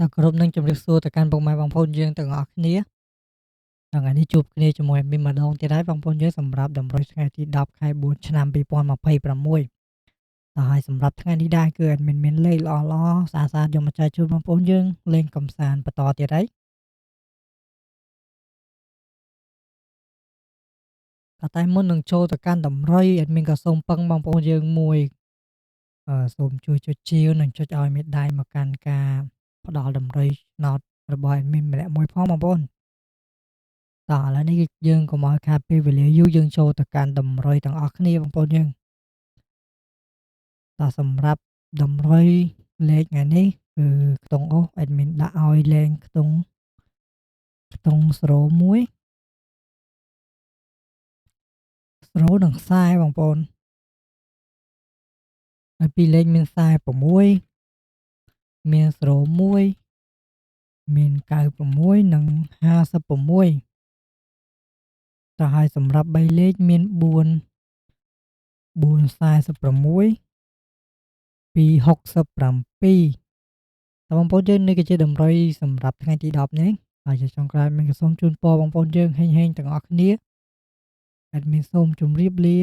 បាទគោរពនឹងជម្រាបសួរទៅកាន់ពុកម៉ែបងប្អូនយើងទាំងអស់គ្នាថ្ងៃនេះជួបគ្នាជាមួយ Admin ម្ដងទៀតហើយបងប្អូនយើងសម្រាប់តម្រុយថ្ងៃទី10ខែ4ឆ្នាំ2026ហើយសម្រាប់ថ្ងៃនេះដែរគឺ Admin មានលេខល្អៗស្អាតៗយកមកចែកជូនបងប្អូនយើងលេងកម្សាន្តបន្តទៀតហើយក៏តែមុននឹងចូលទៅកាន់តម្រុយ Admin ក៏សូមពឹងបងប្អូនយើងមួយសូមជួយចុចជាវនិងចុចឲ្យមេដៃមកកាន់ការផ្ដល់តម្រុយឆ្នោតរបស់ Admin ម្នាក់មួយផងបងប្អូន ឥឡូវនេះយើងកុំឲ្យខាតពេលវេលាយូរយើងចូលទៅកាន់តម្រុយទាំងអស់គ្នាបងប្អូនយើងសម្រាប់តម្រុយលេខថ្ងៃនេះគឺខ្ទង់អូស admin ដាក់ឲ្យលេងខ្ទង់0 1 0និងខ្សែបងប្អូនហើយពីរលេខមាន46មាន01មាន96និង56ហើយសម្រាប់3លេខមាន4 446 267បងប្អូនយើងនេះគឺជាតម្រុយសម្រាប់ថ្ងៃទី10នេះហើយជាចុងក្រោយមានក៏សូមជូនពរបងប្អូនយើងហេងៗទាំងអស់គ្នា Admin សូមជម្រាបលា